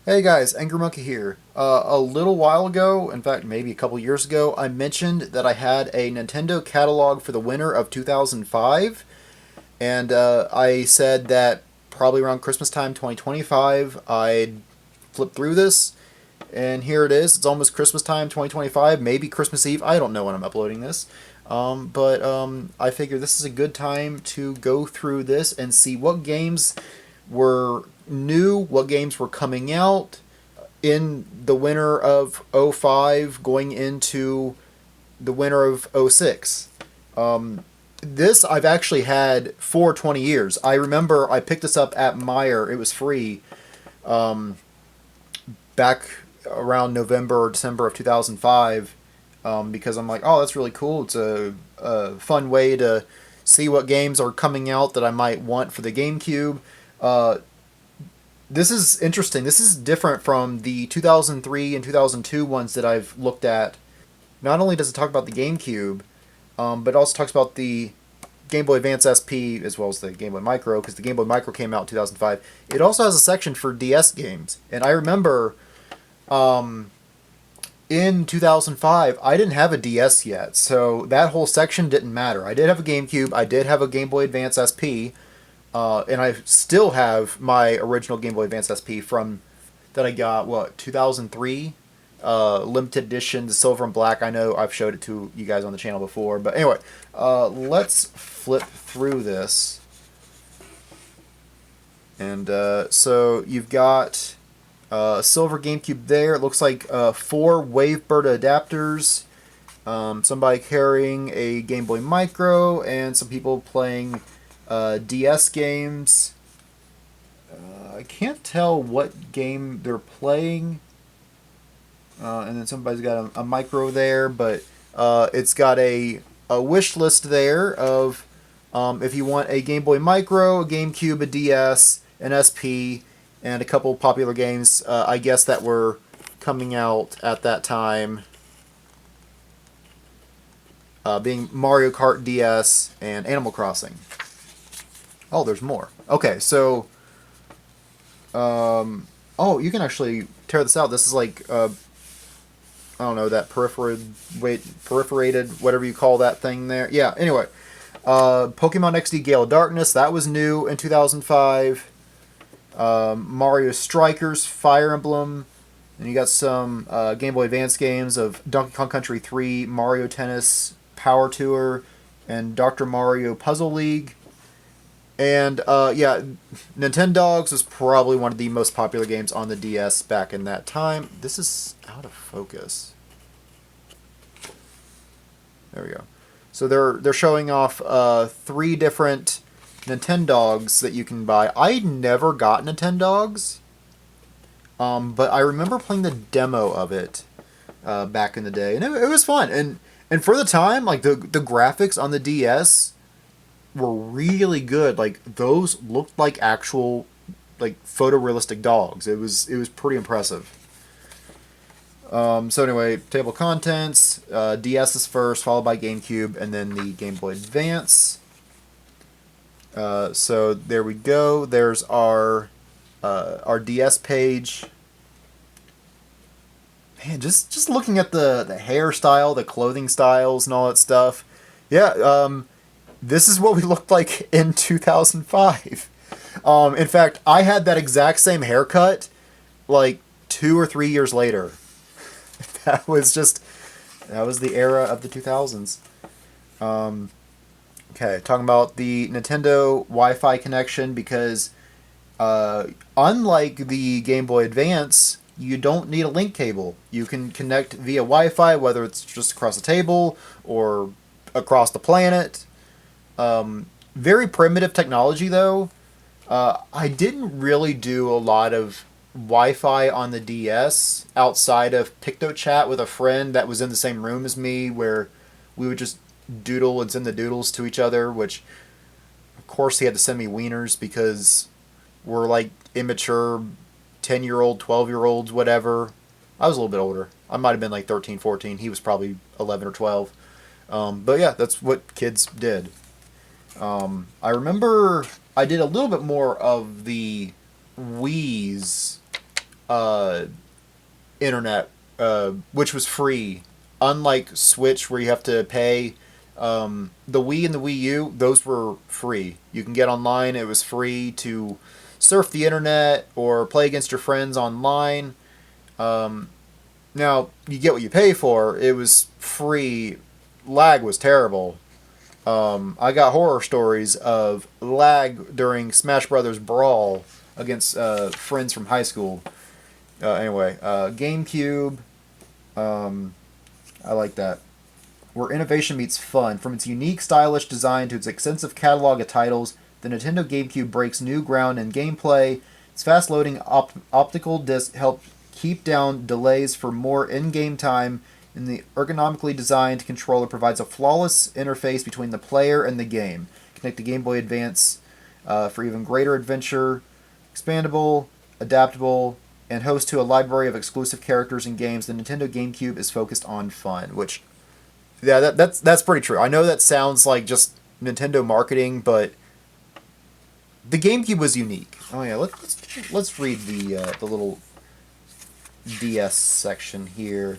Hey guys, Angry Monkey here. A little while ago, in fact, maybe a couple years ago, I mentioned that I had a Nintendo catalog for the winter of 2005, and I said that probably around Christmas time 2025, I'd flip through this, and here it is. It's almost Christmas time 2025, maybe Christmas Eve. I don't know when I'm uploading this. But I figure this is a good time to go through this and see what games were new, what games were coming out in the winter of '05 going into the winter of '06. This I've actually had for 20 years. I remember I picked this up at Meyer. It was free back around November or December of 2005 because I'm like, oh, that's really cool. It's a fun way to see what games are coming out that I might want for the GameCube. Uh, this is interesting. This is different from the 2003 and 2002 ones that I've looked at. Not only does it talk about the GameCube, but it also talks about the Game Boy Advance SP as well as the Game Boy Micro, because the Game Boy Micro came out in 2005. It also has a section for DS games. And I remember in 2005, I didn't have a DS yet, so that whole section didn't matter. I did have a GameCube, I did have a Game Boy Advance SP, and I still have my original Game Boy Advance SP from that I got, 2003? Limited edition, the silver and black. I know I've showed it to you guys on the channel before, but anyway, let's flip through this. And so you've got a silver GameCube there. It looks like 4 Wavebird adapters. Somebody carrying a Game Boy Micro, and some people playing DS games. I can't tell what game they're playing. And then somebody's got a micro there, but it's got a wish list there of if you want a Game Boy Micro, a GameCube, a DS, an SP, and a couple popular games, I guess, that were coming out at that time, being Mario Kart DS and Animal Crossing. Oh, there's more. Okay, so oh, you can actually tear this out. This is like I don't know, that perforated, whatever you call that thing there. Yeah, anyway. Pokemon XD Gale of Darkness, that was new in 2005. Mario Strikers, Fire Emblem. And you got some Game Boy Advance games of Donkey Kong Country 3, Mario Tennis, Power Tour, and Dr. Mario Puzzle League. And yeah, Nintendogs was probably one of the most popular games on the DS back in that time. This is out of focus. There we go. So they're showing off 3 different Nintendogs that you can buy. I never got Nintendogs, but I remember playing the demo of it back in the day, and it was fun. And for the time, like the graphics on the DS were really good. Like those looked like actual like photorealistic dogs. It was pretty impressive. So anyway, table of contents. DS is first, followed by GameCube, and then the Game Boy Advance. So there we go. There's our DS page. Man, just looking at the hairstyle, the clothing styles, and all that stuff. Yeah, this is what we looked like in 2005. In fact, I had that exact same haircut like 2 or 3 years later. That was the era of the 2000s. Okay, talking about the Nintendo Wi-Fi connection, because unlike the Game Boy Advance, you don't need a link cable. You can connect via Wi-Fi, whether it's just across the table or across the planet. Very primitive technology, though. I didn't really do a lot of Wi-Fi on the DS outside of PictoChat with a friend that was in the same room as me, where we would just doodle and send the doodles to each other, which of course he had to send me wieners because we're like immature 10-year-old, 12-year-olds, whatever. I was a little bit older. I might have been like 13, 14. He was probably 11 or 12. But yeah, that's what kids did. I remember I did a little bit more of the Wii's uh, internet, which was free. Unlike Switch, where you have to pay. The Wii and the Wii U, those were free. You can get online. It was free to surf the internet or play against your friends online. Now, you get what you pay for. It was free. Lag was terrible. I got horror stories of lag during Smash Brothers Brawl against friends from high school. Anyway, GameCube. I like that. Where innovation meets fun. From its unique, stylish design to its extensive catalog of titles, the Nintendo GameCube breaks new ground in gameplay. Its fast-loading optical disc help keep down delays for more in-game time, and the ergonomically designed controller provides a flawless interface between the player and the game. Connect to Game Boy Advance for even greater adventure. Expandable, adaptable, and host to a library of exclusive characters and games. The Nintendo GameCube is focused on fun, which, yeah, that's pretty true. I know that sounds like just Nintendo marketing, but the GameCube was unique. Oh yeah, let's read the little DS section here.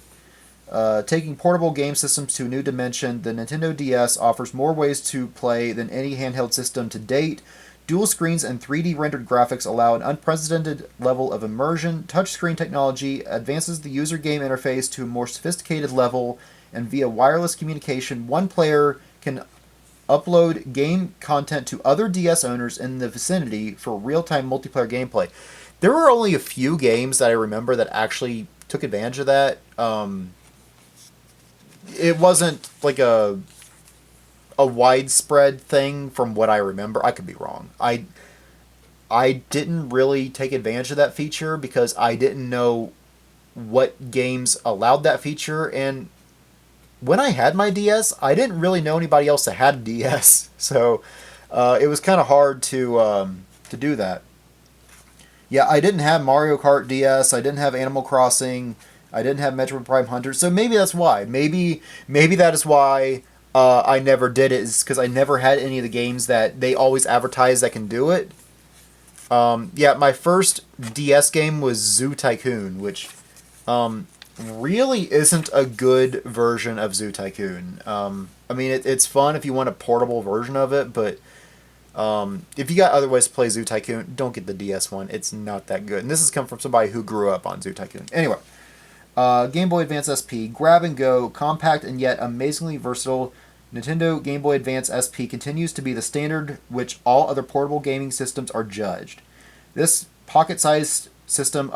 Taking portable game systems to a new dimension, the Nintendo DS offers more ways to play than any handheld system to date. Dual screens and 3D rendered graphics allow an unprecedented level of immersion. Touchscreen technology advances the user game interface to a more sophisticated level, and via wireless communication, one player can upload game content to other DS owners in the vicinity for real-time multiplayer gameplay. There were only a few games that I remember that actually took advantage of that. It wasn't like a widespread thing from what I remember. I could be wrong. I didn't really take advantage of that feature because I didn't know what games allowed that feature, and when I had my DS, I didn't really know anybody else that had a DS, so it was kind of hard to do that. Yeah, I didn't have Mario Kart DS. I didn't have Animal Crossing. I didn't have Metroid Prime Hunter, so maybe that's why. Maybe that is why I never did it, is because I never had any of the games that they always advertise that can do it. Yeah, my first DS game was Zoo Tycoon, which really isn't a good version of Zoo Tycoon. I mean, it's fun if you want a portable version of it, but if you got other ways to play Zoo Tycoon, don't get the DS one. It's not that good. And this has come from somebody who grew up on Zoo Tycoon. Anyway, Game Boy Advance SP, grab and go, compact and yet amazingly versatile. Nintendo Game Boy Advance SP continues to be the standard which all other portable gaming systems are judged. This pocket-sized system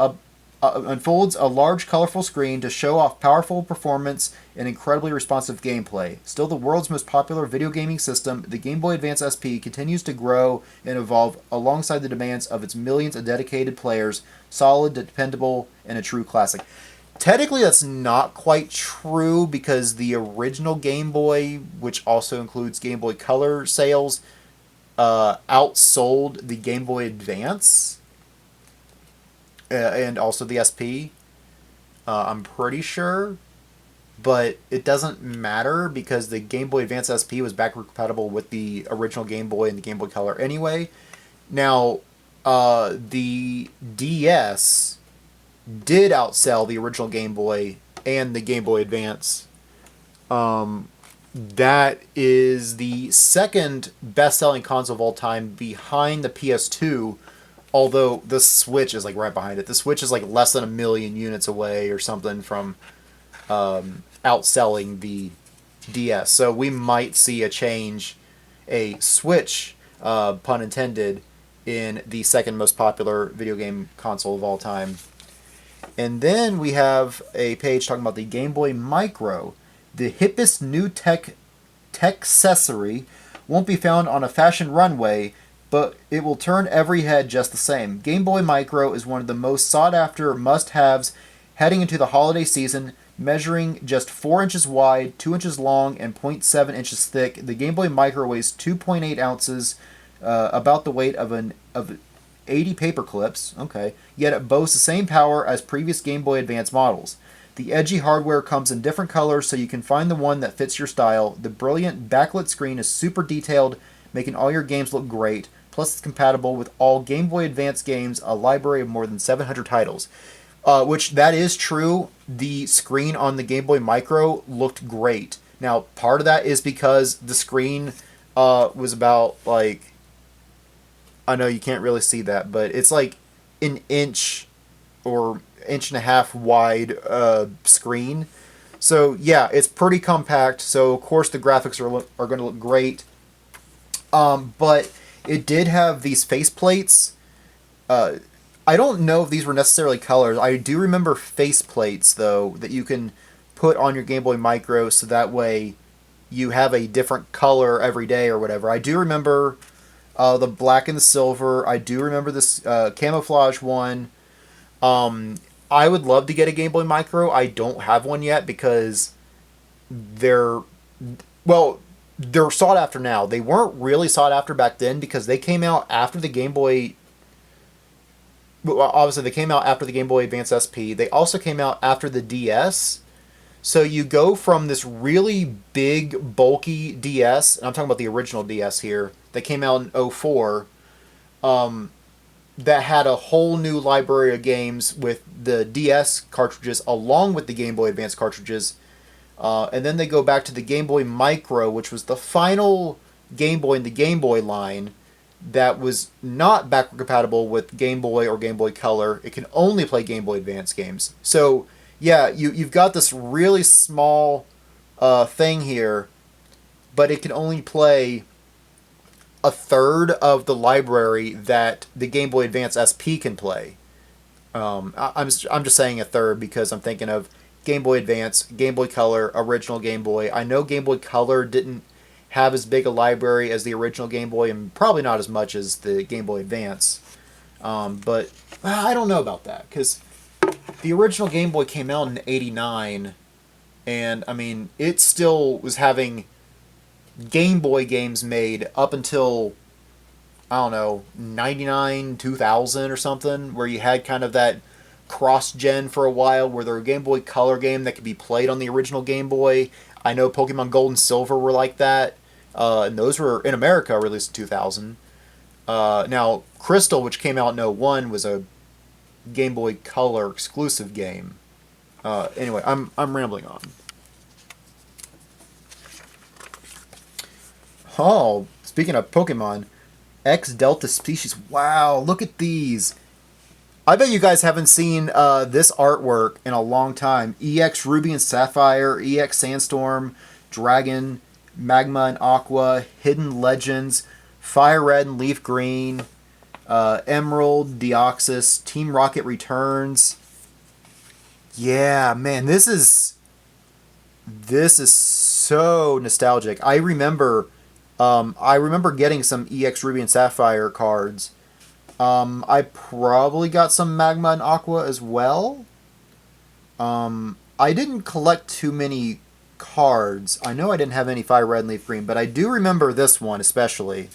unfolds a large, colorful screen to show off powerful performance and incredibly responsive gameplay. Still the world's most popular video gaming system, the Game Boy Advance SP continues to grow and evolve alongside the demands of its millions of dedicated players, solid, dependable, and a true classic. Technically, that's not quite true because the original Game Boy, which also includes Game Boy Color sales, outsold the Game Boy Advance and also the SP. I'm pretty sure, but it doesn't matter because the Game Boy Advance SP was backward compatible with the original Game Boy and the Game Boy Color anyway. Now, the DS did outsell the original Game Boy and the Game Boy Advance. That is the second best-selling console of all time behind the PS2, although the Switch is like right behind it. The Switch is like less than 1 million units away or something from outselling the DS. So we might see a change, a switch, pun intended, in the second most popular video game console of all time. And then we have a page talking about the Game Boy Micro. The hippest new tech-accessory won't be found on a fashion runway, but it will turn every head just the same. Game Boy Micro is one of the most sought-after must-haves heading into the holiday season. Measuring just 4 inches wide, 2 inches long, and 0.7 inches thick, the Game Boy Micro weighs 2.8 ounces, about the weight of 80 paper clips, okay, yet it boasts the same power as previous Game Boy Advance models. The edgy hardware comes in different colors so you can find the one that fits your style. The brilliant backlit screen is super detailed, making all your games look great. Plus it's compatible with all Game Boy Advance games, a library of more than 700 titles. which that is true. The screen on the Game Boy Micro looked great. Now, part of that is because the screen was about like, I know you can't really see that, but it's like an inch or inch and a half wide screen. So yeah, it's pretty compact. So of course the graphics are going to look great. But it did have these face plates. I don't know if these were necessarily colors. I do remember face plates though that you can put on your Game Boy Micro, so that way you have a different color every day or whatever. I do remember the black and the silver. I do remember this camouflage one. I would love to get a Game Boy Micro. I don't have one yet because they're, well, they're sought after now. They weren't really sought after back then because they came out after the Game Boy. Well, obviously, they came out after the Game Boy Advance SP. They also came out after the DS. So you go from this really big, bulky DS, and I'm talking about the original DS here, that came out in '04, that had a whole new library of games with the DS cartridges along with the Game Boy Advance cartridges. And then they go back to the Game Boy Micro, which was the final Game Boy in the Game Boy line that was not backward compatible with Game Boy or Game Boy Color. It can only play Game Boy Advance games. So, yeah, you've got this really small thing here, but it can only play a third of the library that the Game Boy Advance SP can play. I'm just saying a third because I'm thinking of Game Boy Advance, Game Boy Color, original Game Boy. I know Game Boy Color didn't have as big a library as the original Game Boy, and probably not as much as the Game Boy Advance. But I don't know about that, because the original Game Boy came out in '89, and I mean, it still was having Game Boy games made up until, I don't know, 99, 2000 or something, where you had kind of that cross-gen for a while, where there were a Game Boy Color game that could be played on the original Game Boy. I know Pokemon Gold and Silver were like that, and those were, in America, released in 2000. Now, Crystal, which came out in '01, was a Game Boy Color exclusive game. Anyway, I'm rambling on. Oh, speaking of Pokemon, X Delta Species. Wow, look at these. I bet you guys haven't seen this artwork in a long time. EX Ruby and Sapphire, EX Sandstorm, Dragon, Magma and Aqua, Hidden Legends, Fire Red and Leaf Green, Emerald, Deoxys, Team Rocket Returns. Yeah, man, this is so nostalgic. I remember getting some EX Ruby and Sapphire cards. I probably got some Magma and Aqua as well. I didn't collect too many cards. I know I didn't have any Fire Red and Leaf Green, but I do remember this one especially.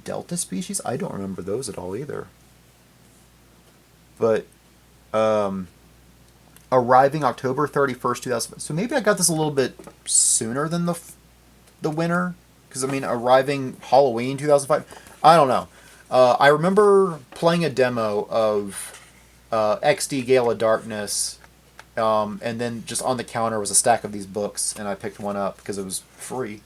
Delta Species? I don't remember those at all either. But, arriving October 31st, 2000. So maybe I got this a little bit sooner than the winter. Because, I mean, arriving Halloween 2005. I don't know. I remember playing a demo of XD Gale of Darkness. And then just on the counter was a stack of these books. And I picked one up because it was free.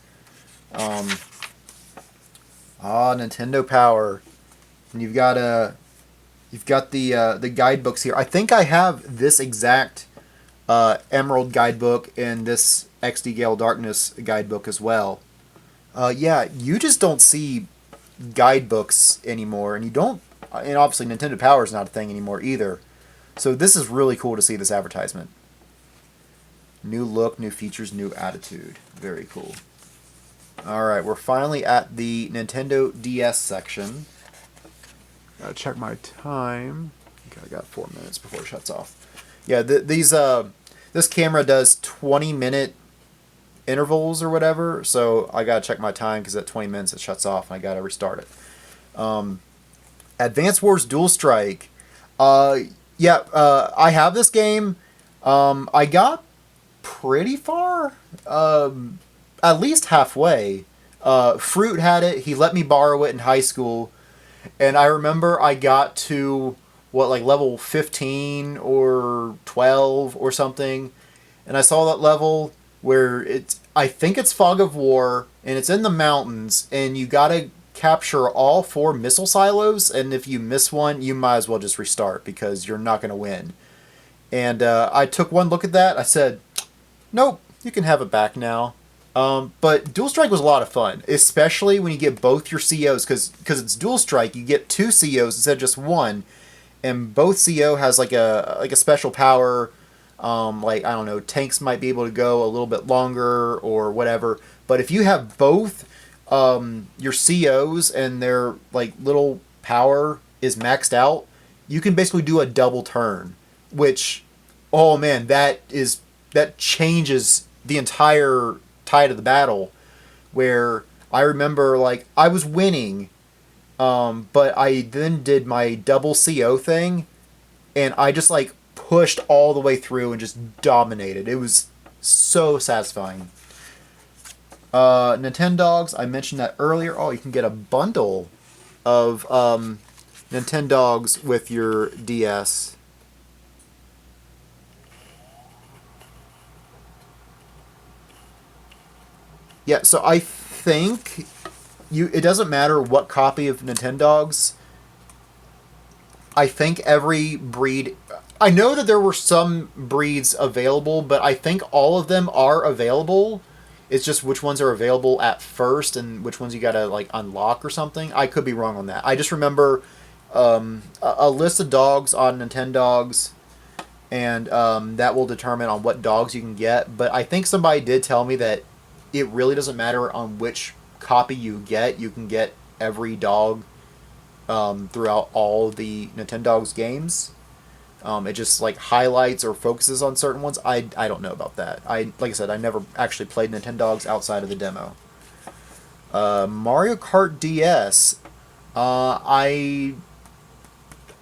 Nintendo Power. And you've got the guidebooks here. I think I have this exact Emerald guidebook and this XD Gale Darkness guidebook as well. Yeah, you just don't see guidebooks anymore, and and obviously Nintendo Power is not a thing anymore either. So this is really cool to see this advertisement. New look, new features, new attitude. Very cool. Alright, we're finally at the Nintendo DS section. Gotta check my time. Okay, I got 4 minutes before it shuts off. Yeah, this camera does 20-minute intervals or whatever, so I gotta check my time because at 20 minutes it shuts off and I gotta restart it. Advance Wars Dual Strike. I have this game. I got pretty far, at least halfway. Fruit had it. He let me borrow it in high school. And I remember I got to what, like level 15 or 12 or something, and I saw that level where it's, I think it's Fog of War, and it's in the mountains, and you gotta capture all 4 missile silos, and if you miss one, you might as well just restart because you're not gonna win. And I took one look at that. I said, nope, you can have it back now. But Dual Strike was a lot of fun, especially when you get both your COs, because it's Dual Strike, you get 2 COs instead of just one, and both CO has like a special power. Like, I don't know, tanks might be able to go a little bit longer or whatever. But if you have both your COs and their like little power is maxed out, you can basically do a double turn, which, oh man, that changes the entire tide of the battle. Where I remember, like, I was winning, but I then did my double CO thing, and I just like pushed all the way through and just dominated. It was so satisfying. Nintendogs, I mentioned that earlier. Oh, you can get a bundle of Nintendogs with your DS. Yeah, so I think it doesn't matter what copy of Nintendogs. I think every breed. I know that there were some breeds available, but I think all of them are available. It's just which ones are available at first and which ones you gotta like unlock or something. I could be wrong on that. I just remember a list of dogs on Nintendogs, and that will determine on what dogs you can get. But I think somebody did tell me that it really doesn't matter on which copy you get. You can get every dog throughout all the Nintendogs games. It just like highlights or focuses on certain ones. I don't know about that. Like I said, I never actually played Nintendogs outside of the demo. Mario Kart DS. I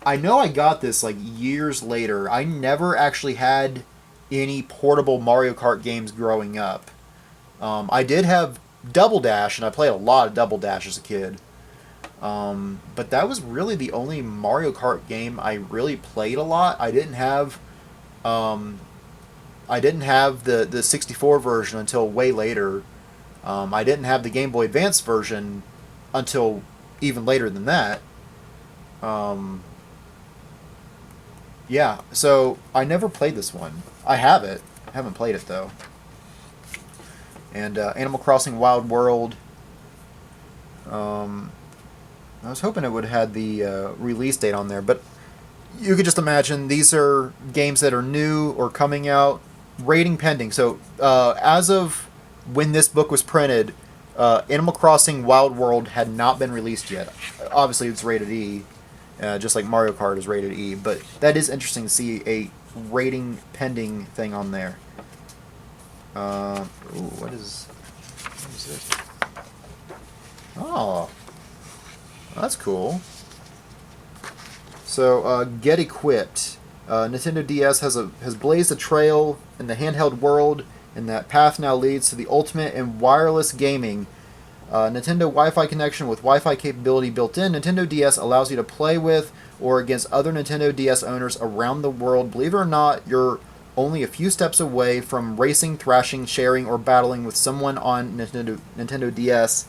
know I got this like years later. I never actually had any portable Mario Kart games growing up. I did have Double Dash, and I played a lot of Double Dash as a kid. But that was really the only Mario Kart game I really played a lot. I didn't have the 64 version until way later. I didn't have the Game Boy Advance version until even later than that. Um, yeah, so I never played this one. I have it. I haven't played it though. And Animal Crossing Wild World. Um, I was hoping it would have had the release date on there, but you could just imagine these are games that are new or coming out, rating pending. So as of when this book was printed, Animal Crossing Wild World had not been released yet. Obviously, it's rated E, just like Mario Kart is rated E, but that is interesting to see a rating pending thing on there. What is this? Oh, that's cool. So, get equipped. Nintendo DS has blazed a trail in the handheld world, and that path now leads to the ultimate in wireless gaming. Nintendo Wi-Fi connection with Wi-Fi capability built in. Nintendo DS allows you to play with or against other Nintendo DS owners around the world. Believe it or not, you're only a few steps away from racing, thrashing, sharing, or battling with someone on Nintendo DS.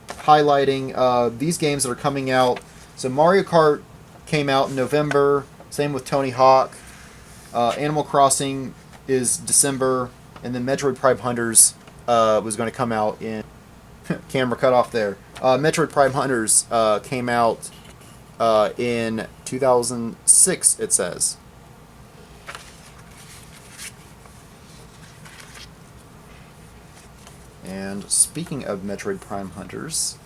Highlighting these games that are coming out. So Mario Kart came out in November. Same with Tony Hawk. Animal Crossing is December, and then Metroid Prime Hunters was going to come out in camera cut off there. Metroid Prime Hunters came out in 2006. It says. And speaking of Metroid Prime Hunters,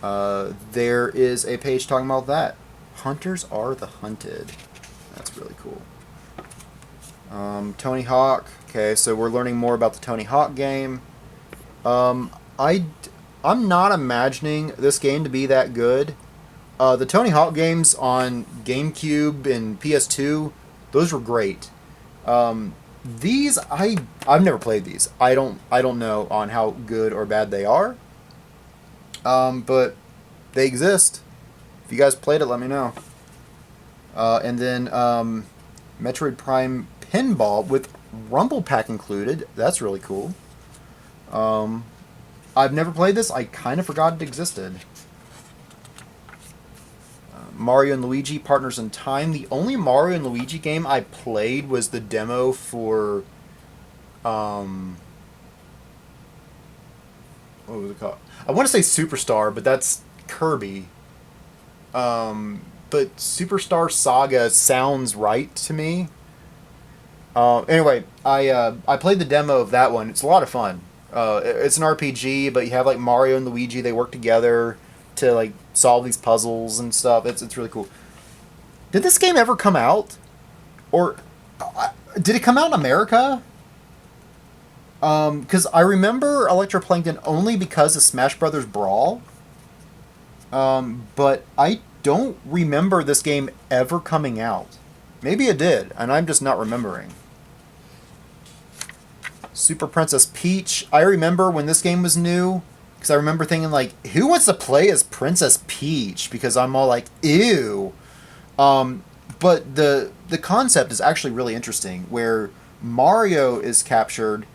there is a page talking about that. Hunters are the hunted. That's really cool. Tony Hawk. Okay, so we're learning more about the Tony Hawk game. I'm not imagining this game to be that good. The Tony Hawk games on GameCube and PS2, those were great. These I've never played these. I don't know on how good or bad they are. But they exist. If you guys played it, let me know. And then Metroid Prime Pinball with Rumble Pack included. That's really cool. I've never played this. I kind of forgot it existed. Mario and Luigi Partners in Time. The only Mario and Luigi game I played was the demo for what was it called? I want to say Superstar, but that's Kirby. But Superstar Saga sounds right to me. Anyway, I played the demo of that one. It's a lot of fun. It's an RPG, but you have like Mario and Luigi. They work together to like solve these puzzles and stuff. It's really cool. Did this game ever come out, or did it come out in America? Because I remember Electroplankton only because of Smash Brothers Brawl. But I don't remember this game ever coming out. Maybe it did, and I'm just not remembering. Super Princess Peach. I remember when this game was new, because I remember thinking, like, who wants to play as Princess Peach? Because I'm all like, ew. But the concept is actually really interesting, where Mario is captured,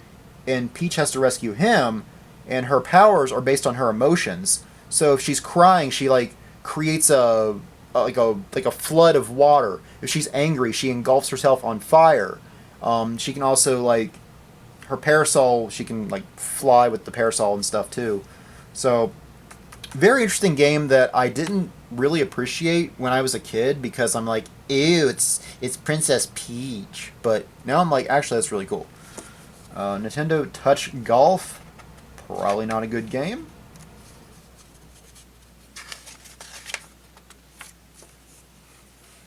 and Peach has to rescue him, and her powers are based on her emotions. So if she's crying, she like creates a flood of water. If she's angry, she engulfs herself on fire. She can also like her parasol. She can like fly with the parasol and stuff too. So very interesting game that I didn't really appreciate when I was a kid because I'm like, ew, it's Princess Peach. But now I'm like, actually, that's really cool. Nintendo Touch Golf. Probably not a good game.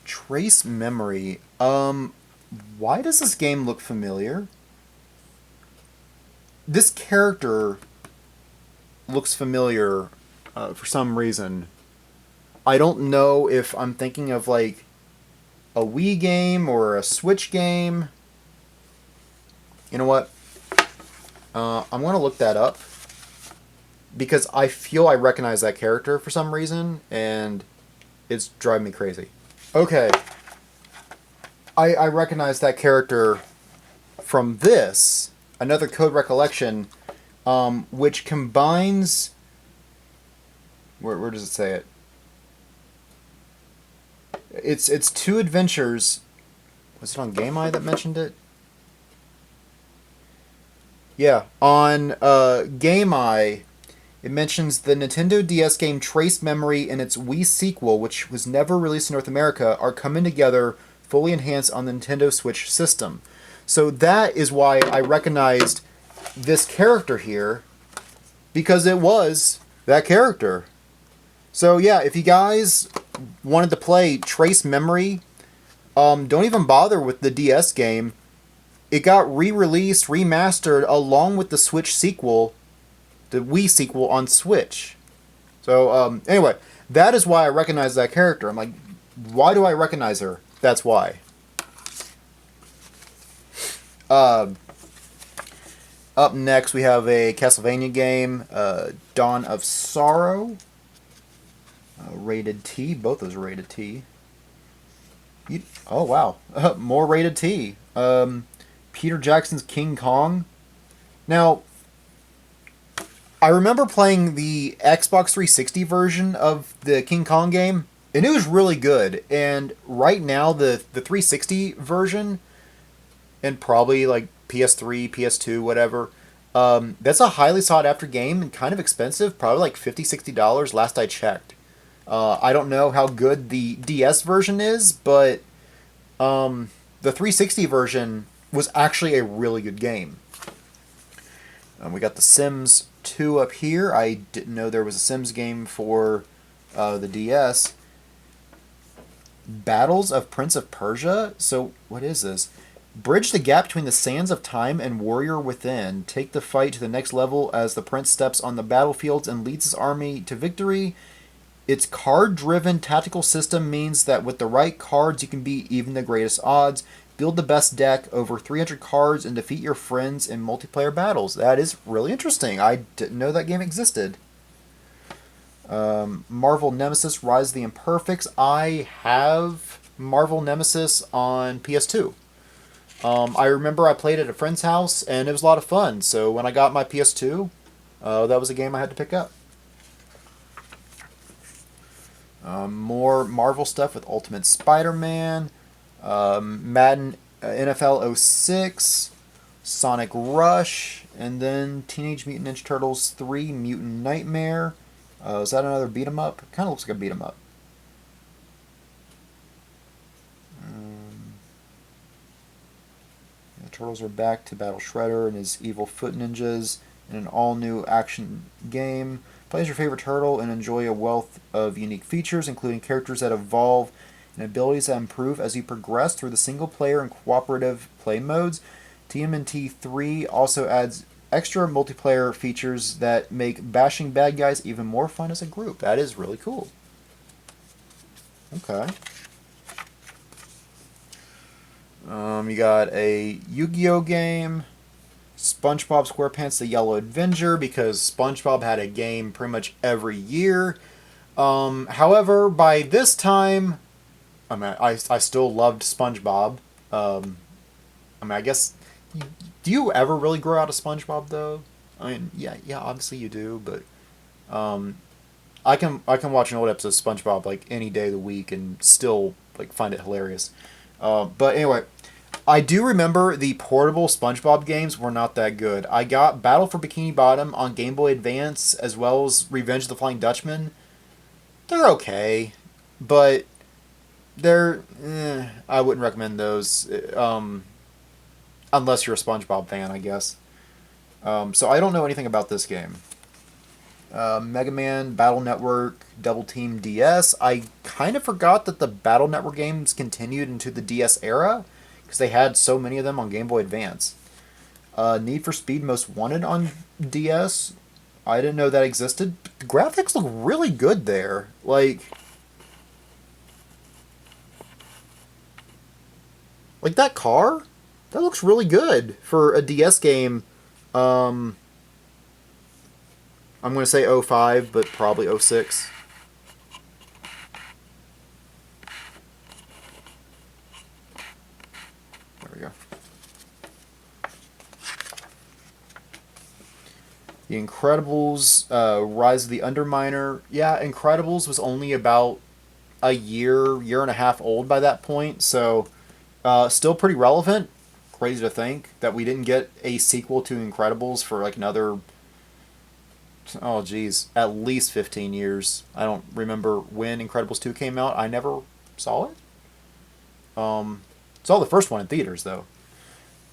Trace Memory. Why does this game look familiar? This character looks familiar for some reason. I don't know if I'm thinking of like a Wii game or a Switch game. You know what? I'm going to look that up because I feel I recognize that character for some reason, and it's driving me crazy. Okay. I recognize that character from this, another Code Recollection, which combines... Where does it say it? It's two adventures. Was it on Game Eye that mentioned it? Yeah, on Game Eye, it mentions the Nintendo DS game Trace Memory and its Wii sequel, which was never released in North America, are coming together fully enhanced on the Nintendo Switch system. So that is why I recognized this character here, because it was that character. So yeah, if you guys wanted to play Trace Memory, don't even bother with the DS game. It got re-released, remastered, along with the Switch sequel, the Wii sequel on Switch. So, anyway, that is why I recognize that character. I'm like, why do I recognize her? That's why. Up next, we have a Castlevania game, Dawn of Sorrow. Rated T. Both those are rated T. Oh, wow. More rated T. Peter Jackson's King Kong. Now, I remember playing the Xbox 360 version of the King Kong game, and it was really good. And right now, the 360 version, and probably like PS3, PS2, whatever, that's a highly sought after game and kind of expensive, probably like $50, $60 last I checked. I don't know how good the DS version is, but the 360 version was actually a really good game. We got The Sims 2 up here. I didn't know there was a Sims game for the DS. Battles of Prince of Persia? So, what is this? Bridge the gap between the sands of time and warrior within. Take the fight to the next level as the prince steps on the battlefields and leads his army to victory. Its card-driven tactical system means that with the right cards you can beat even the greatest odds. Build the best deck, over 300 cards, and defeat your friends in multiplayer battles. That is really interesting. I didn't know that game existed. Marvel Nemesis Rise of the Imperfects. I have Marvel Nemesis on PS2. I remember I played at a friend's house and it was a lot of fun. So when I got my PS2, that was a game I had to pick up. More Marvel stuff with Ultimate Spider-Man, Madden NFL 06, Sonic Rush, and then Teenage Mutant Ninja Turtles 3 Mutant Nightmare. Is that another beat 'em up? Kind of looks like a beat 'em up. The Turtles are back to battle Shredder and his evil foot ninjas in an all-new action game. Play as your favorite turtle and enjoy a wealth of unique features, including characters that evolve and abilities that improve as you progress through the single-player and cooperative play modes. TMNT 3 also adds extra multiplayer features that make bashing bad guys even more fun as a group. That is really cool. Okay. You got a Yu-Gi-Oh game, SpongeBob SquarePants: The Yellow Avenger, because SpongeBob had a game pretty much every year. However, by this time, I still loved SpongeBob. I guess, do you ever really grow out of SpongeBob though? I mean, yeah, obviously you do, but I can watch an old episode of SpongeBob like any day of the week and still like find it hilarious. But anyway, I do remember the portable SpongeBob games were not that good. I got Battle for Bikini Bottom on Game Boy Advance as well as Revenge of the Flying Dutchman. They're okay, but I wouldn't recommend those unless you're a SpongeBob fan, I guess. So I don't know anything about this game. Mega Man, Battle Network, Double Team DS. I kind of forgot that the Battle Network games continued into the DS era because they had so many of them on Game Boy Advance. Need for Speed Most Wanted on DS. I didn't know that existed. The graphics look really good there. Like that car? That looks really good for a DS game. I'm going to say 05, but probably 06. There we go. The Incredibles, Rise of the Underminer. Yeah, Incredibles was only about a year and a half old by that point, so still pretty relevant. Crazy to think that we didn't get a sequel to Incredibles for like another, oh geez, at least 15 years. I don't remember when Incredibles 2 came out. I never saw it. Saw the first one in theaters though.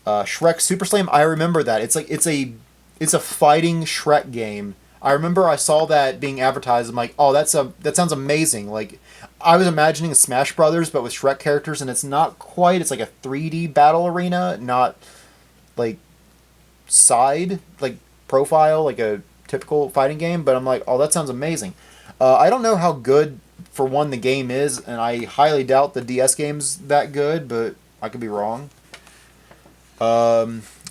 Shrek Super Slam, I remember that. It's a fighting Shrek game. I remember I saw that being advertised. I'm like, oh, that sounds amazing. Like, I was imagining a Smash Brothers, but with Shrek characters, and it's not quite. It's like a 3D battle arena, not like side, like profile, like a typical fighting game. But I'm like, oh, that sounds amazing. I don't know how good, for one, the game is, and I highly doubt the DS game's that good, but I could be wrong.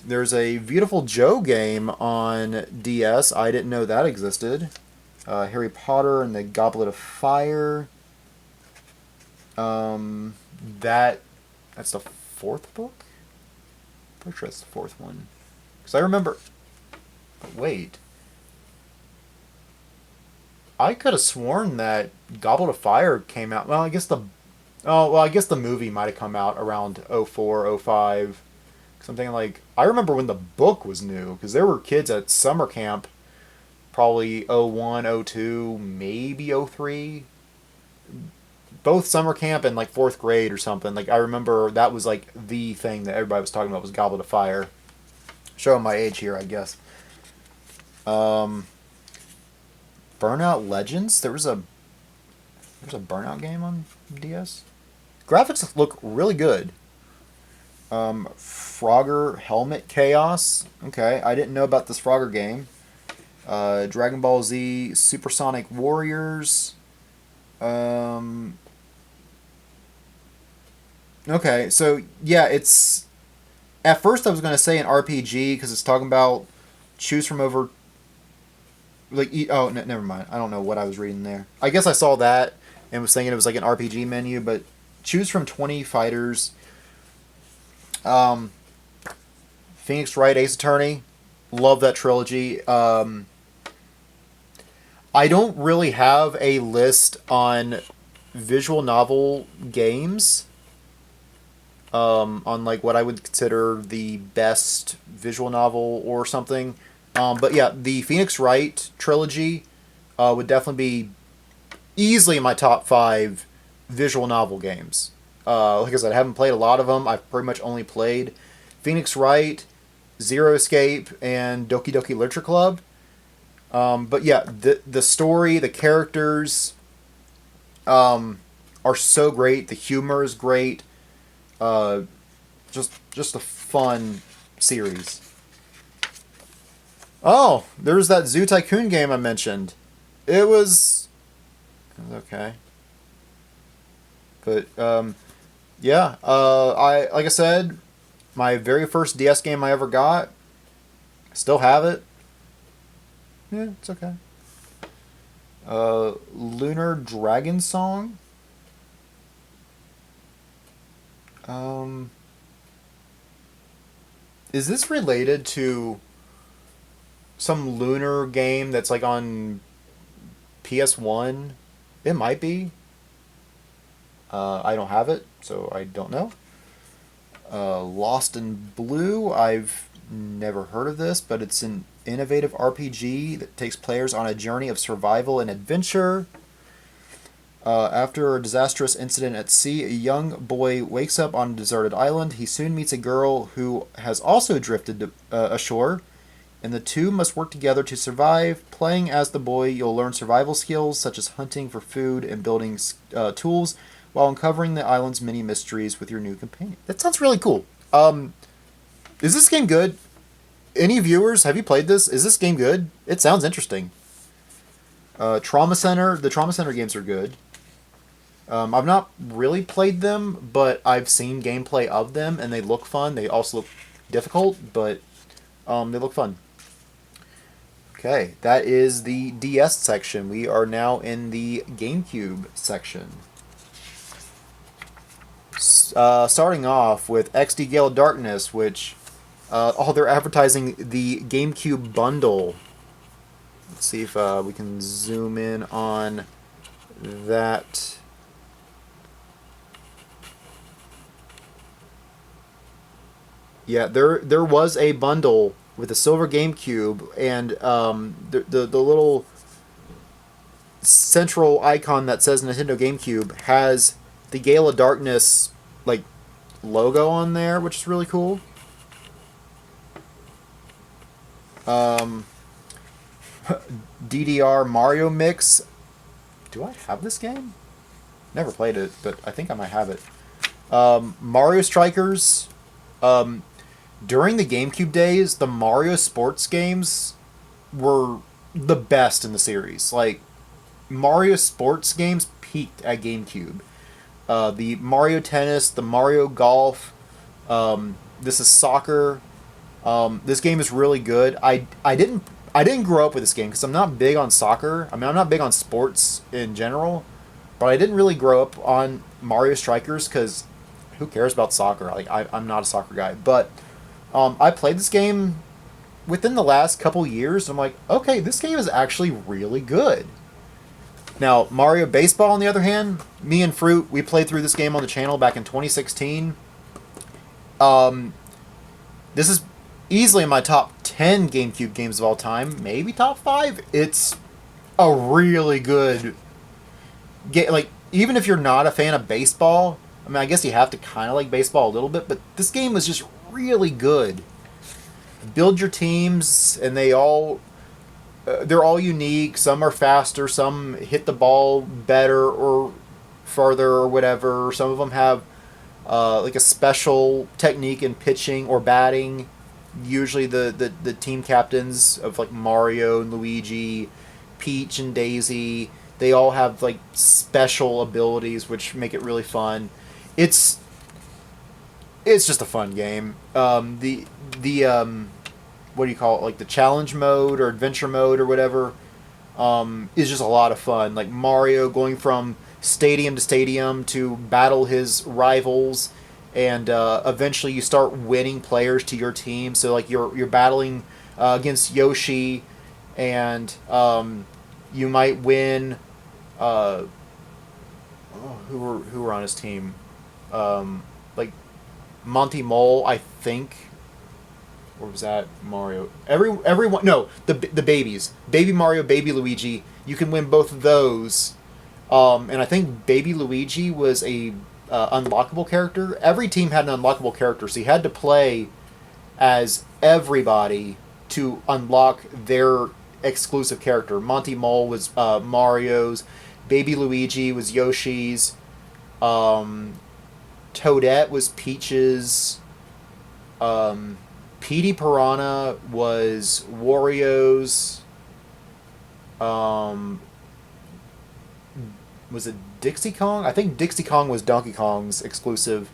There's a Beautiful Joe game on DS. I didn't know that existed. Harry Potter and the Goblet of Fire. That's the fourth book? Pretty sure that's the fourth one. Because I remember... But wait. I could have sworn that Goblet of Fire came out... Well, I guess the movie might have come out around 04, 05. Something like... I remember when the book was new, because there were kids at summer camp, probably 01, 02, maybe 03. Both summer camp and like 4th grade or something. Like, I remember that was like the thing that everybody was talking about was Goblet of Fire. Showing my age here, I guess. Burnout Legends? There's a Burnout game on DS? Graphics look really good. Frogger Helmet Chaos. Okay, I didn't know about this Frogger game. Dragon Ball Z Supersonic Warriors. Okay, so yeah, it's... At first I was going to say an RPG because it's talking about choose from over oh, never mind. I don't know what I was reading there. I guess I saw that and was thinking it was like an RPG menu, but choose from 20 fighters. Phoenix Wright, Ace Attorney, love that trilogy. I don't really have a list on visual novel games. On like what I would consider the best visual novel or something. But yeah, the Phoenix Wright trilogy would definitely be easily in my top 5 visual novel games. Like I said, I haven't played a lot of them. I've pretty much only played Phoenix Wright, Zero Escape, and Doki Doki Literature Club. But yeah, the story, the characters are so great. The humor is great. Just a fun series. Oh, there's that Zoo Tycoon game I mentioned. It was okay. But yeah, I like I said, my very first DS game I ever got. Still have it. Yeah, it's okay. Lunar Dragon Song. Is this related to some lunar game that's like on PS1? It might be. I don't have it, so I don't know. Lost in Blue. I've never heard of this, but it's an innovative RPG that takes players on a journey of survival and adventure. After a disastrous incident at sea, a young boy wakes up on a deserted island. He soon meets a girl who has also drifted ashore, and the two must work together to survive. Playing as the boy, you'll learn survival skills such as hunting for food and building tools, while uncovering the island's many mysteries with your new companion. That sounds really cool. Is this game good? Any viewers, have you played this? Is this game good? It sounds interesting. Trauma Center. The Trauma Center games are good. I've not really played them, but I've seen gameplay of them, and they look fun. They also look difficult, but they look fun. Okay, that is the DS section. We are now in the GameCube section. Starting off with XD Gale of Darkness, which they're advertising the GameCube bundle. Let's see if we can zoom in on that. Yeah, there was a bundle with a silver GameCube, and the little central icon that says Nintendo GameCube has the Gale of Darkness like logo on there, which is really cool. DDR Mario Mix. Do I have this game? Never played it, but I think I might have it. Mario Strikers. During the GameCube days, the Mario sports games were the best in the series. Like, Mario sports games peaked at GameCube. The Mario Tennis, the Mario Golf, this is soccer. This game is really good. I didn't grow up with this game because I'm not big on soccer. I mean, I'm not big on sports in general, but I didn't really grow up on Mario Strikers because who cares about soccer? Like, I'm not a soccer guy, but I played this game within the last couple years. And I'm like, okay, this game is actually really good. Now, Mario Baseball, on the other hand, me and Fruit, we played through this game on the channel back in 2016. This is easily in my top 10 GameCube games of all time, maybe top 5. It's a really good game. Like, even if you're not a fan of baseball, I mean, I guess you have to kind of like baseball a little bit, but this game was just really good. Build your teams, and they're all unique. Some are faster, some hit the ball better or farther or whatever. Some of them have like a special technique in pitching or batting. Usually the team captains of like Mario and Luigi, Peach and Daisy, they all have like special abilities which make it really fun. It's just a fun game. The what do you call it? Like the challenge mode or adventure mode or whatever. is just a lot of fun. Like Mario going from stadium to stadium to battle his rivals, and eventually you start winning players to your team. So like you're battling against Yoshi, and you might win. Uh, who were on his team? Like Monty Mole, I think. Or was that Mario? Everyone, no, the babies, Baby Mario, Baby Luigi. You can win both of those, and I think Baby Luigi was a unlockable character. Every team had an unlockable character, so you had to play as everybody to unlock their exclusive character. Monty Mole was Mario's, Baby Luigi was Yoshi's, um, Toadette was Peach's. Um, Petey Piranha was Wario's. Um, was it Dixie Kong? I think Dixie Kong was Donkey Kong's exclusive,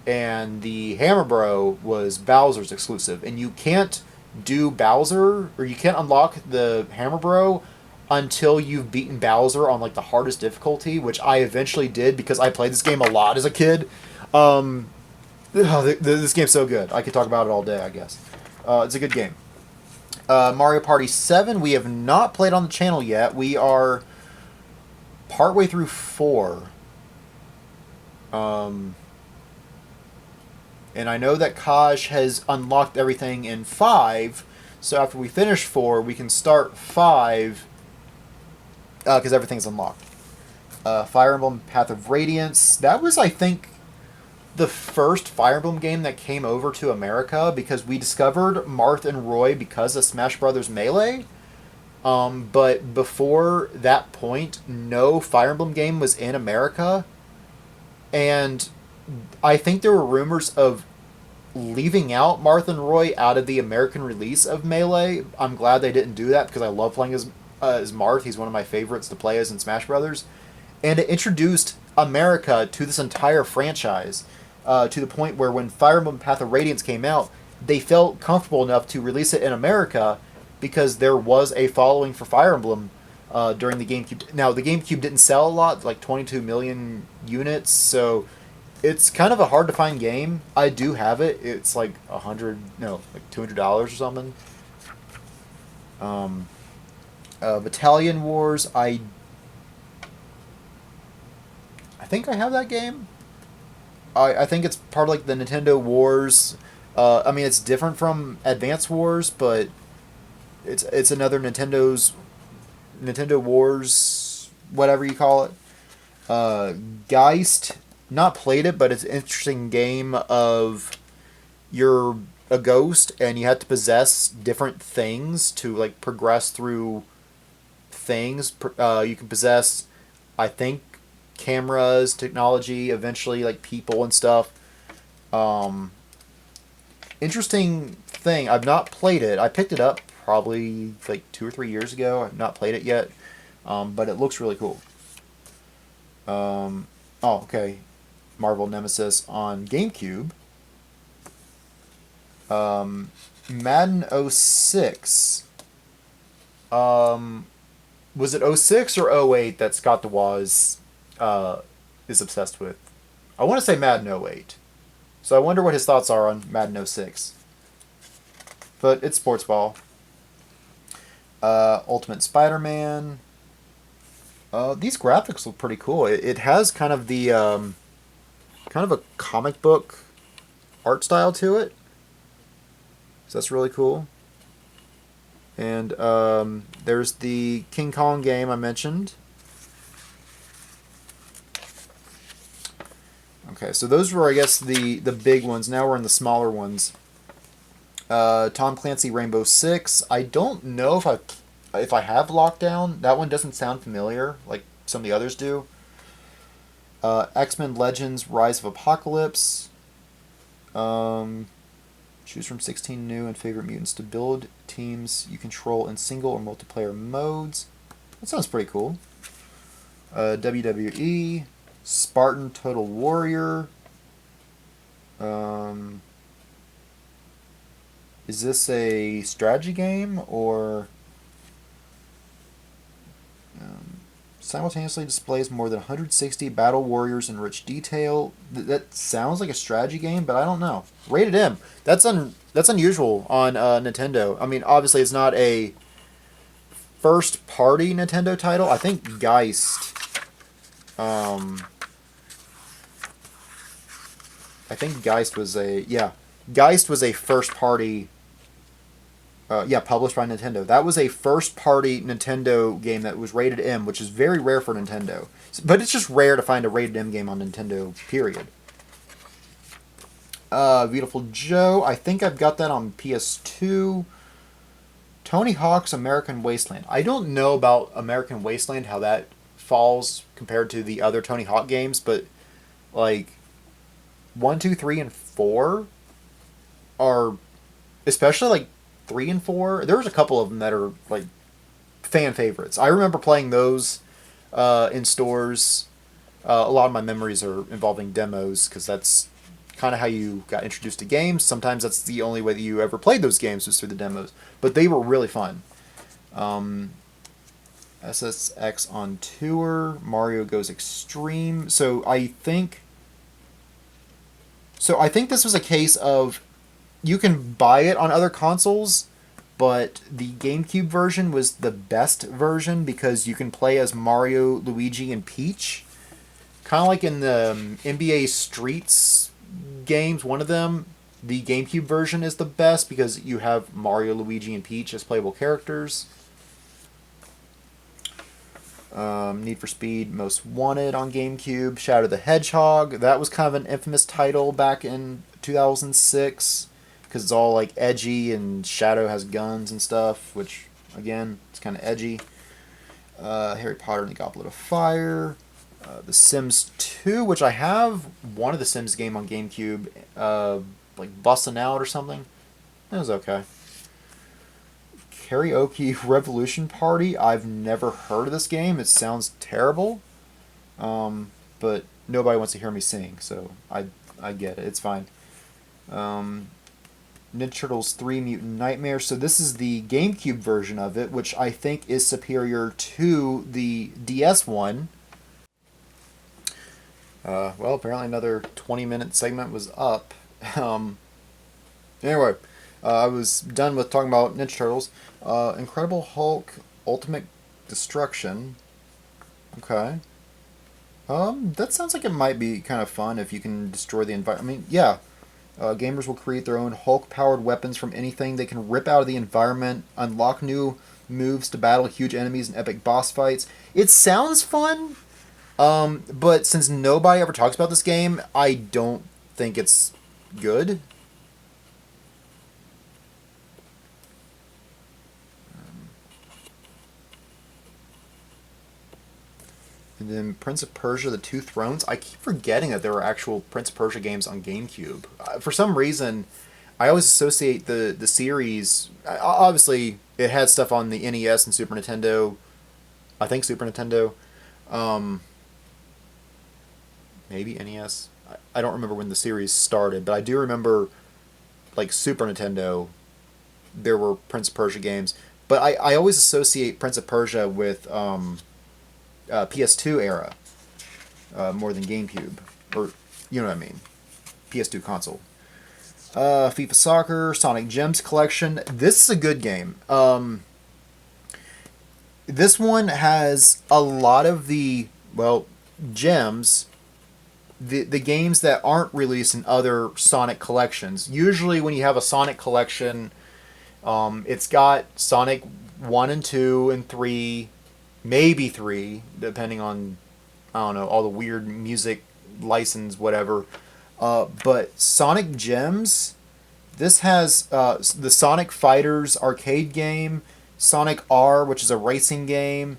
and the Hammer Bro was Bowser's exclusive. And you can't do Bowser, or you can't unlock the Hammer Bro until you've beaten Bowser on like the hardest difficulty, which I eventually did because I played this game a lot as a kid. Um, this game's so good. I could talk about it all day, I guess. It's a good game. Mario Party 7, we have not played on the channel yet. We are partway through 4. Um, and I know that Kaj has unlocked everything in 5, so after we finish 4, we can start 5, because everything's unlocked. Fire Emblem Path of Radiance, that was, I think, the first Fire Emblem game that came over to America, because we discovered Marth and Roy because of Smash Brothers Melee. But before that point, no Fire Emblem game was in America. And I think there were rumors of leaving out Marth and Roy out of the American release of Melee. I'm glad they didn't do that because I love playing as Marth. He's one of my favorites to play as in Smash Brothers. And it introduced America to this entire franchise. To the point where when Fire Emblem Path of Radiance came out, they felt comfortable enough to release it in America because there was a following for Fire Emblem during the GameCube. Now, the GameCube didn't sell a lot, like 22 million units, so it's kind of a hard to find game. I do have it. It's like like $200 or something. Battalion Wars, I think I have that game. I think it's part of like the Nintendo Wars. I mean, it's different from Advance Wars, but it's another Nintendo Wars, whatever you call it. Geist, not played it, but it's an interesting game of you're a ghost and you have to possess different things to like progress through things. You can possess, I think, cameras, technology, eventually like people and stuff. Interesting thing. I've not played it. I picked it up probably like 2 or 3 years ago. I've not played it yet, but it looks really cool. Oh, okay. Marvel Nemesis on GameCube. Madden 06. Was it 06 or 08 that Scott DeWaz is obsessed with? I want to say Madden 08. So I wonder what his thoughts are on Madden 06. But it's sports ball. Ultimate Spider-Man. These graphics look pretty cool. It has kind of the kind of a comic book art style to it. So that's really cool. And there's the King Kong game I mentioned. Okay, so those were, I guess, the big ones. Now we're in the smaller ones. Tom Clancy Rainbow Six. I don't know if I have Lockdown. That one doesn't sound familiar like some of the others do. X-Men Legends Rise of Apocalypse. Choose from 16 new and favorite mutants to build teams you control in single or multiplayer modes. That sounds pretty cool. WWE. Spartan Total Warrior. Is this a strategy game or... Simultaneously displays more than 160 battle warriors in rich detail. That sounds like a strategy game, but I don't know. Rated M. That's unusual on Nintendo. I mean, obviously it's not a first-party Nintendo title. I think Geist. I think Geist was a Geist was a first-party. Published by Nintendo. That was a first-party Nintendo game that was rated M, which is very rare for Nintendo. But it's just rare to find a rated M game on Nintendo, period. Beautiful Joe. I think I've got that on PS2. Tony Hawk's American Wasteland. I don't know about American Wasteland, how that falls compared to the other Tony Hawk games, but like 1, 2, 3, and 4 are, especially like 3 and 4. There's a couple of them that are like fan favorites. I remember playing those in stores. A lot of my memories are involving demos because that's kind of how you got introduced to games. Sometimes that's the only way that you ever played those games was through the demos. But they were really fun. SSX on Tour, Mario Goes Extreme. So I think this was a case of you can buy it on other consoles, but the GameCube version was the best version because you can play as Mario, Luigi, and Peach. Kind of like in the NBA Streets games, one of them, the GameCube version is the best because you have Mario, Luigi, and Peach as playable characters. Need for Speed Most Wanted on GameCube. Shadow the Hedgehog. That was kind of an infamous title back in 2006 because it's all like edgy and Shadow has guns and stuff, which again, it's kind of edgy. Harry Potter and the Goblet of Fire. The Sims 2, which I have one of the Sims game on GameCube, like Bustin' Out or something. It was okay. Karaoke Revolution Party. I've never heard of this game. It sounds terrible, but nobody wants to hear me sing, so I get it. It's fine. Ninja Turtles 3 Mutant Nightmares. So this is the GameCube version of it, which I think is superior to the DS one. Well, apparently another 20-minute segment was up. Anyway, I was done with talking about Ninja Turtles. Incredible Hulk Ultimate Destruction. Okay. That sounds like it might be kind of fun if you can destroy the environment. I mean, yeah. Gamers will create their own Hulk-powered weapons from anything. They can rip out of the environment, unlock new moves to battle huge enemies and epic boss fights. It sounds fun. But since nobody ever talks about this game, I don't think it's good. And then Prince of Persia: The Two Thrones. I keep forgetting that there were actual Prince of Persia games on GameCube. For some reason, I always associate the series. Obviously, it had stuff on the NES and Super Nintendo. I think Super Nintendo. Maybe NES. I don't remember when the series started, but I do remember, like, Super Nintendo, there were Prince of Persia games. But I always associate Prince of Persia with PS2 era more than GameCube. Or, you know what I mean. PS2 console. FIFA Soccer, Sonic Gems Collection. This is a good game. This one has a lot of the, well, gems, the games that aren't released in other Sonic collections. Usually when you have a Sonic collection, it's got Sonic 1 and 2 and 3, maybe 3, depending on, I don't know, all the weird music license, whatever. But Sonic Gems, this has the Sonic Fighters arcade game, Sonic R, which is a racing game,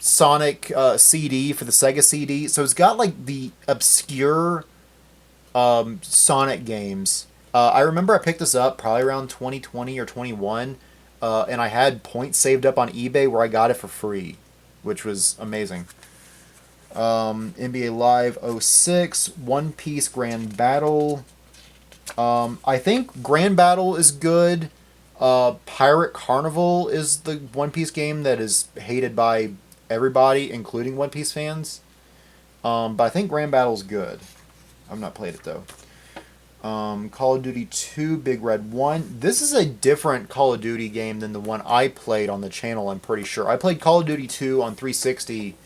Sonic CD for the Sega CD. So it's got like the obscure Sonic games. I remember I picked this up probably around 2020 or 21, and I had points saved up on eBay where I got it for free, which was amazing. NBA Live 06, One Piece Grand Battle. I think Grand Battle is good. Pirate Carnival is the One Piece game that is hated by everybody, including One Piece fans. But I think Grand Battle's good. I've not played it though. Call of Duty 2, Big Red 1. This is a different Call of Duty game than the one I played on the channel, I'm pretty sure. I played Call of Duty 2 on 360.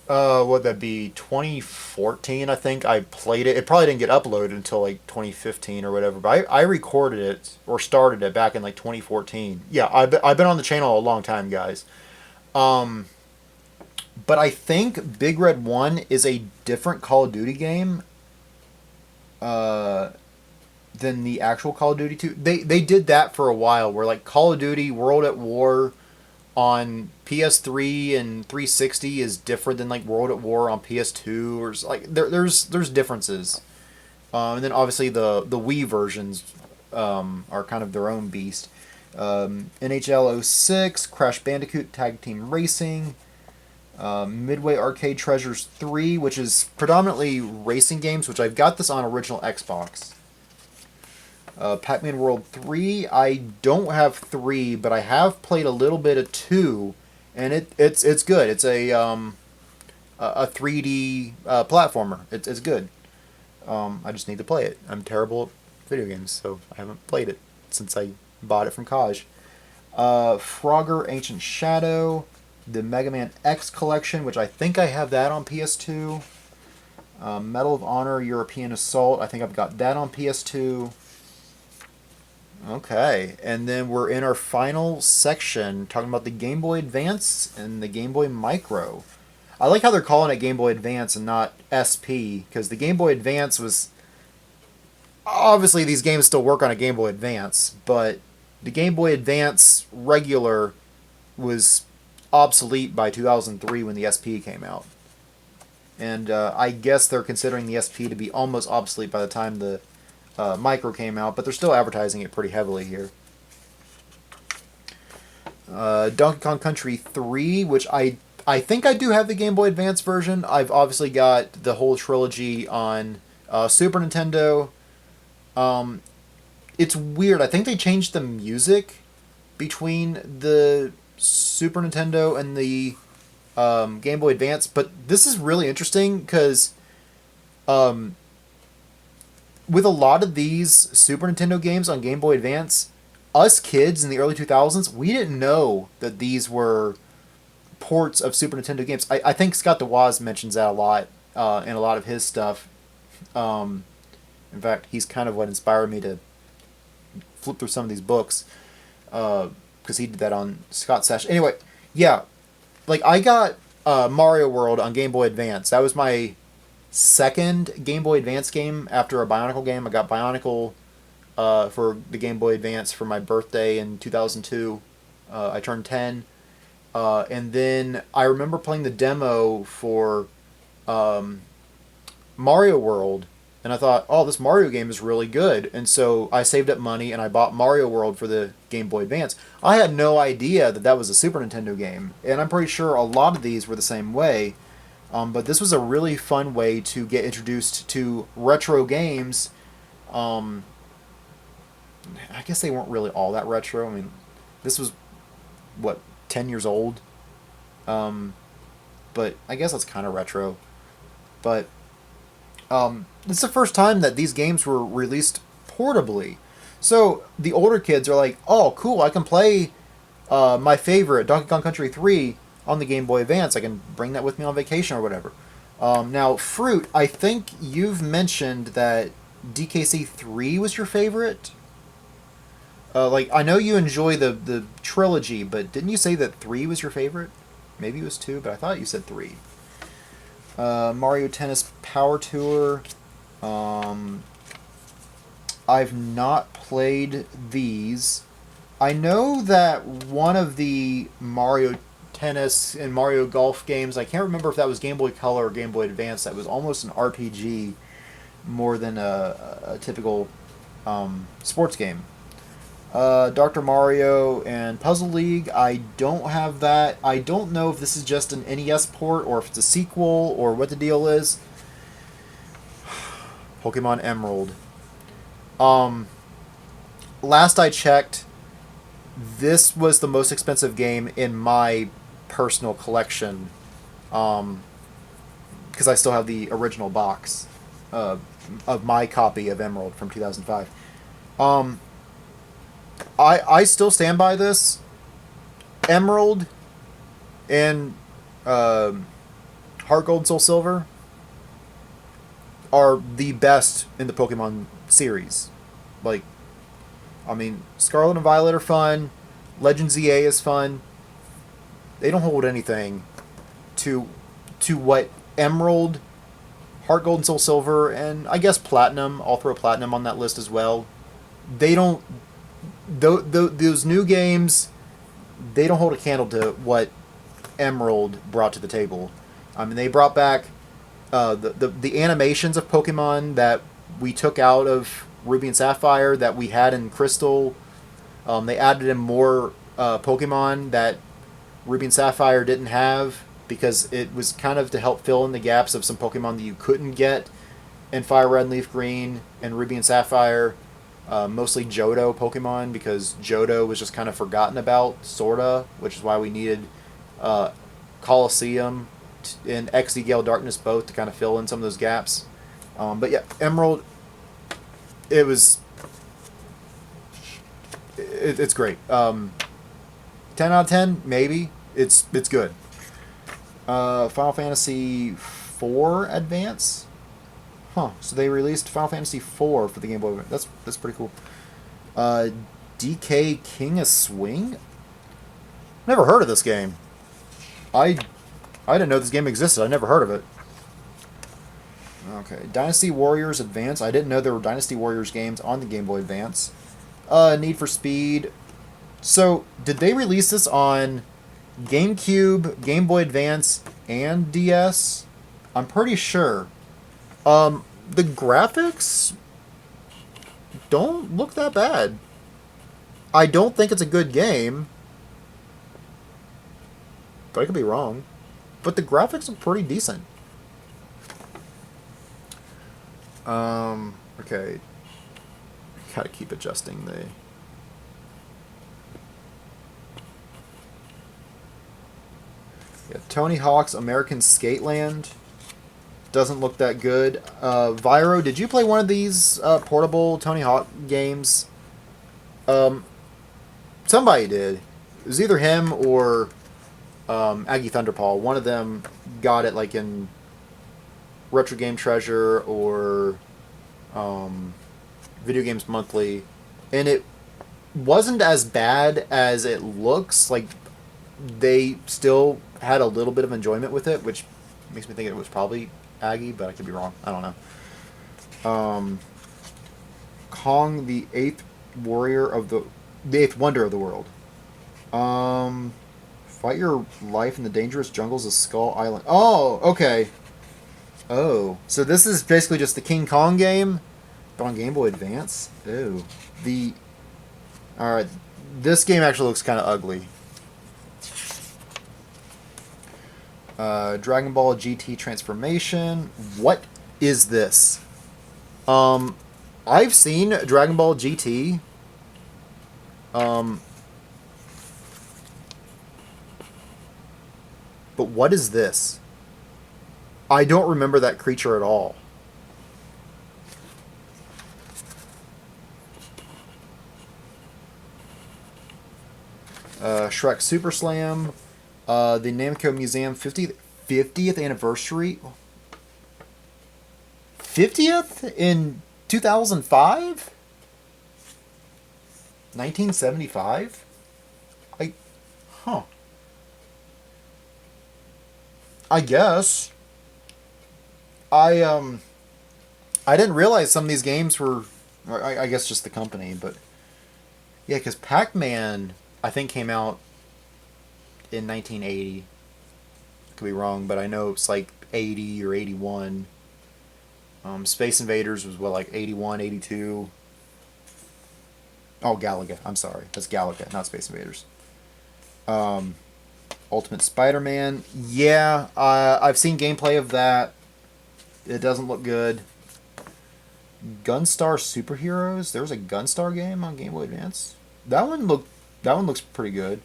What'd that be? 2014, I think. I played it. It probably didn't get uploaded until like 2015 or whatever. But I recorded it or started it back in like 2014. Yeah, I've been on the channel a long time, guys. But I think Big Red 1 is a different Call of Duty game than the actual Call of Duty 2. They did that for a while, where like Call of Duty World at War on PS3 and 360 is different than like World at War on PS2, or like there's differences. And then obviously the Wii versions are kind of their own beast. NHL 06, Crash Bandicoot Tag Team Racing, Midway Arcade Treasures 3, which is predominantly racing games, which I've got this on original Xbox. Pac-Man World 3, I don't have 3, but I have played a little bit of 2, and it's good. It's a 3D platformer. It's good. I just need to play it. I'm terrible at video games, so I haven't played it since I bought it from Kaj. Frogger Ancient Shadow, the Mega Man X collection, which I think I have that on PS2. Medal of Honor European Assault, I think I've got that on PS2. Okay, and then we're in our final section talking about the Game Boy Advance and the Game Boy Micro. I like how they're calling it Game Boy Advance and not SP, because the Game Boy Advance was... Obviously, these games still work on a Game Boy Advance, but the Game Boy Advance regular was obsolete by 2003 when the SP came out. And I guess they're considering the SP to be almost obsolete by the time the Micro came out, but they're still advertising it pretty heavily here. Donkey Kong Country 3, which I think I do have the Game Boy Advance version. I've obviously got the whole trilogy on Super Nintendo. It's weird. I think they changed the music between the Super Nintendo and the Game Boy Advance, but this is really interesting because with a lot of these Super Nintendo games on Game Boy Advance, us kids in the early 2000s, we didn't know that these were ports of Super Nintendo games. I think Scott DeWaz mentions that a lot in a lot of his stuff. In fact, he's kind of what inspired me to flip through some of these books, because he did that on Scott's session. Anyway, yeah, like I got Mario World on Game Boy Advance. That was my second Game Boy Advance game after a Bionicle game. I got Bionicle for the Game Boy Advance for my birthday in 2002. I turned 10. And then I remember playing the demo for Mario World, and I thought, oh, this Mario game is really good. And so I saved up money and I bought Mario World for the Game Boy Advance. I had no idea that that was a Super Nintendo game, and I'm pretty sure a lot of these were the same way. But this was a really fun way to get introduced to retro games. I guess they weren't really all that retro. I mean, this was, what, 10 years old? But I guess that's kind of retro. But this is the first time that these games were released portably. So the older kids are like, oh, cool, I can play my favorite, Donkey Kong Country 3, on the Game Boy Advance. I can bring that with me on vacation or whatever. Now, Fruit, I think you've mentioned that DKC 3 was your favorite. Like, I know you enjoy the trilogy, but didn't you say that 3 was your favorite? Maybe it was 2, but I thought you said 3. Mario Tennis Power Tour. I've not played these. I know that one of the Mario Tennis and Mario Golf games, I can't remember if that was Game Boy Color or Game Boy Advance, that was almost an RPG more than a typical sports game. Dr. Mario and Puzzle League, I don't have that. I don't know if this is just an NES port or if it's a sequel or what the deal is. Pokemon Emerald. Last I checked, this was the most expensive game in my personal collection, because I still have the original box of my copy of Emerald from 2005. Um, I still stand by this. Emerald and Heart Gold, Soul Silver are the best in the Pokemon series. Like, I mean, Scarlet and Violet are fun. Legends EA is fun. They don't hold anything to what Emerald, Heart Gold, and Soul Silver, and I guess Platinum. I'll throw Platinum on that list as well. They don't. Those new games, they don't hold a candle to what Emerald brought to the table. I mean, they brought back the animations of Pokemon that we took out of Ruby and Sapphire that we had in Crystal. They added in more Pokemon that Ruby and Sapphire didn't have because it was kind of to help fill in the gaps of some Pokemon that you couldn't get in Fire Red and Leaf Green and Ruby and Sapphire. Mostly Johto Pokemon because Johto was just kind of forgotten about, sorta, which is why we needed Colosseum and XD Gale Darkness both to kind of fill in some of those gaps. But yeah, Emerald, it's great. 10 out of 10, maybe. It's good. Final Fantasy IV Advance? Huh. So they released Final Fantasy IV for the Game Boy. That's pretty cool. DK King of Swing? Never heard of this game. I didn't know this game existed. I never heard of it. Okay. Dynasty Warriors Advance. I didn't know there were Dynasty Warriors games on the Game Boy Advance. Need for Speed. So, did they release this on GameCube, Game Boy Advance, and DS? I'm pretty sure. The graphics don't look that bad. I don't think it's a good game, but I could be wrong. But the graphics are pretty decent. Okay. Gotta keep adjusting the... Yeah, Tony Hawk's American Skateland doesn't look that good. Viro, did you play one of these portable Tony Hawk games? Somebody did. It was either him or Aggie Thunderpaw. One of them got it like in Retro Game Treasure or Video Games Monthly, and it wasn't as bad as it looks. Like, they still had a little bit of enjoyment with it, which makes me think it was probably Aggie, but I could be wrong. I don't know. Kong, the eighth warrior of the eighth wonder of the world. Fight your life in the dangerous jungles of Skull Island. Oh, okay. Oh, so this is basically just the King Kong game, but on Game Boy Advance. Oh, all right. This game actually looks kind of ugly. Dragon Ball GT Transformation. What is this? I've seen Dragon Ball GT. But what is this? I don't remember that creature at all. Shrek Super Slam. The Namco Museum 50th anniversary. 50th in 2005? 1975? I guess. I didn't realize some of these games were, I guess just the company, but yeah, because Pac-Man, I think, came out in 1980. Could be wrong, but I know it's like 80 or 81. Space Invaders was, what, like 81, 82? Oh, Galaga. I'm sorry. That's Galaga, not Space Invaders. Ultimate Spider-Man. Yeah, I've seen gameplay of that. It doesn't look good. Gunstar Superheroes. There was a Gunstar game on Game Boy Advance. That one looks pretty good.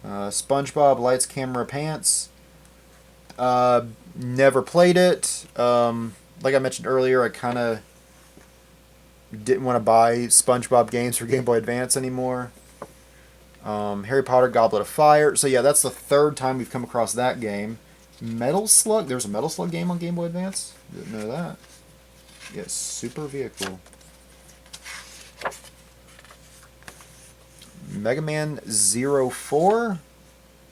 SpongeBob Lights Camera Pants. Never played it. Like I mentioned earlier, I kind of didn't want to buy SpongeBob games for Game Boy Advance anymore. Harry Potter Goblet of Fire. So yeah, that's the third time we've come across that game. Metal Slug. There's a Metal Slug game on Game Boy Advance. Didn't know that. Yes, Super Vehicle. Mega Man 04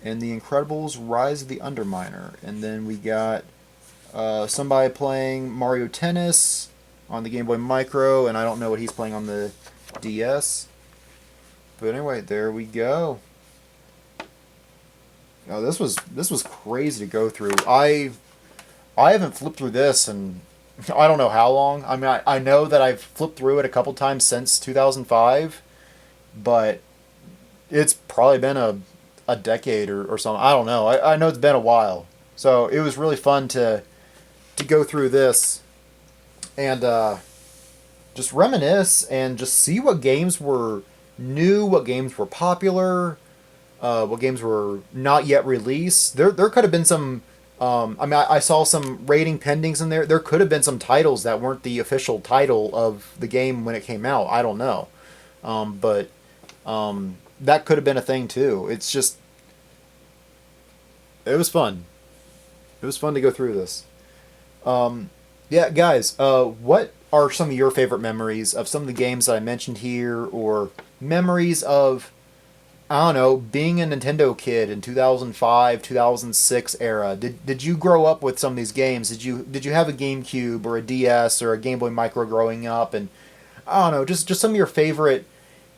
and The Incredibles Rise of the Underminer. And then we got somebody playing Mario Tennis on the Game Boy Micro, and I don't know what he's playing on the DS. But anyway, there we go. Oh, this was crazy to go through. I haven't flipped through this and I don't know how long. I mean, I know that I've flipped through it a couple times since 2005, but it's probably been a decade or something. I don't know. I know it's been a while. So it was really fun to go through this and just reminisce and just see what games were new, what games were popular, what games were not yet released. There could have been some. I mean, I saw some rating pendings in there. There could have been some titles that weren't the official title of the game when it came out. I don't know, but that could have been a thing too. It's just, it was fun. It was fun to go through this. Yeah, guys, what are some of your favorite memories of some of the games that I mentioned here, or memories of, I don't know, being a Nintendo kid in 2005, 2006 era? Did you grow up with some of these games? Did you have a GameCube or a DS or a Game Boy Micro growing up? And I don't know, just some of your favorite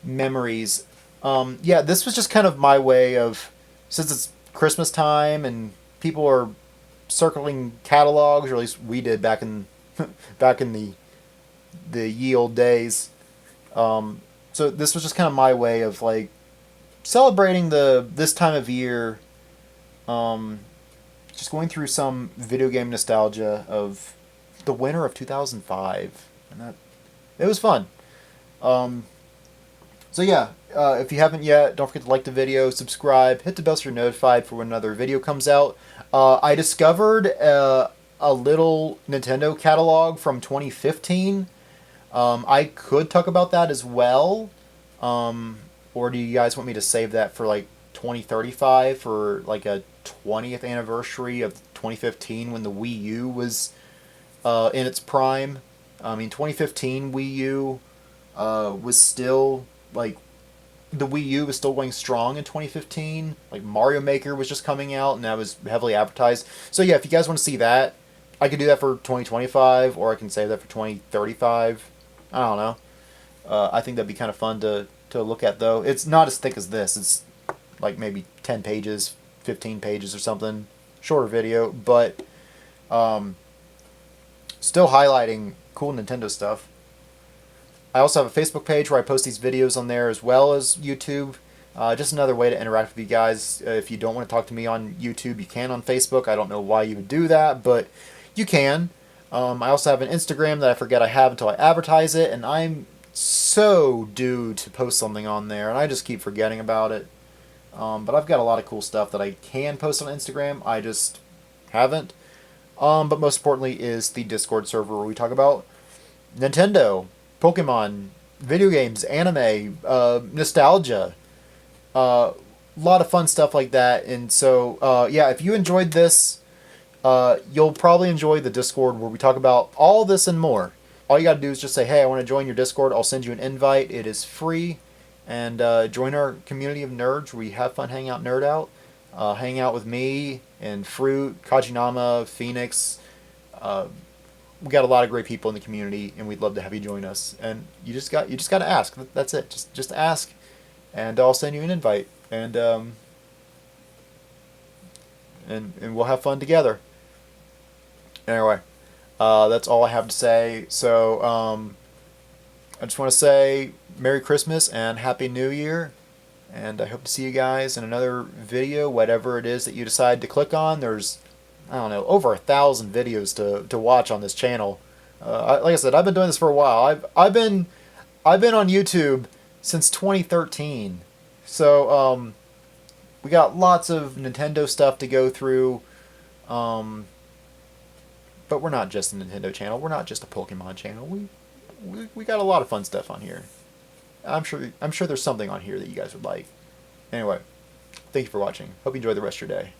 memories. Yeah, this was just kind of my way of, since it's Christmas time and people are circling catalogs, or at least we did back in back in the ye old days. So this was just kind of my way of like celebrating this time of year. Just going through some video game nostalgia of the winter of 2005, and that it was fun. So yeah, if you haven't yet, don't forget to like the video, subscribe, hit the bell so you're notified for when another video comes out. I discovered a little Nintendo catalog from 2015. I could talk about that as well. Or do you guys want me to save that for like 2035 for like a 20th anniversary of 2015 when the Wii U was in its prime? I mean, 2015 Wii U was still like, the Wii U was still going strong in 2015. Like Mario Maker was just coming out and that was heavily advertised. So yeah, if you guys want to see that, I could do that for 2025 or I can save that for 2035. I don't know. I think that'd be kind of fun to look at though. It's not as thick as this. It's like maybe 10 pages, 15 pages or something. Shorter video, but still highlighting cool Nintendo stuff. I also have a Facebook page where I post these videos on there as well as YouTube. Just another way to interact with you guys. If you don't want to talk to me on YouTube, you can on Facebook. I don't know why you would do that, but you can. I also have an Instagram that I forget I have until I advertise it, and I'm so due to post something on there, and I just keep forgetting about it. But I've got a lot of cool stuff that I can post on Instagram. I just haven't. But most importantly is the Discord server where we talk about Nintendo, Pokemon, video games, anime, nostalgia, a lot of fun stuff like that. And so, yeah, if you enjoyed this, you'll probably enjoy the Discord where we talk about all this and more. All you got to do is just say, hey, I want to join your Discord. I'll send you an invite. It is free. And join our community of nerds where we have fun, hang out, nerd out. Hang out with me and Fruit, Kajinama, Phoenix. We got a lot of great people in the community, and we'd love to have you join us. And you just got to ask. That's it. Just ask, and I'll send you an invite, and we'll have fun together. Anyway, that's all I have to say. So I just want to say Merry Christmas and Happy New Year, and I hope to see you guys in another video, whatever it is that you decide to click on. There's, I don't know, over 1,000 videos to watch on this channel. Like I said, I've been doing this for a while. I've been on YouTube since 2013. So we got lots of Nintendo stuff to go through. Um, but we're not just a Nintendo channel. We're not just a Pokemon channel. We got a lot of fun stuff on here. I'm sure there's something on here that you guys would like. Anyway, thank you for watching. Hope you enjoy the rest of your day.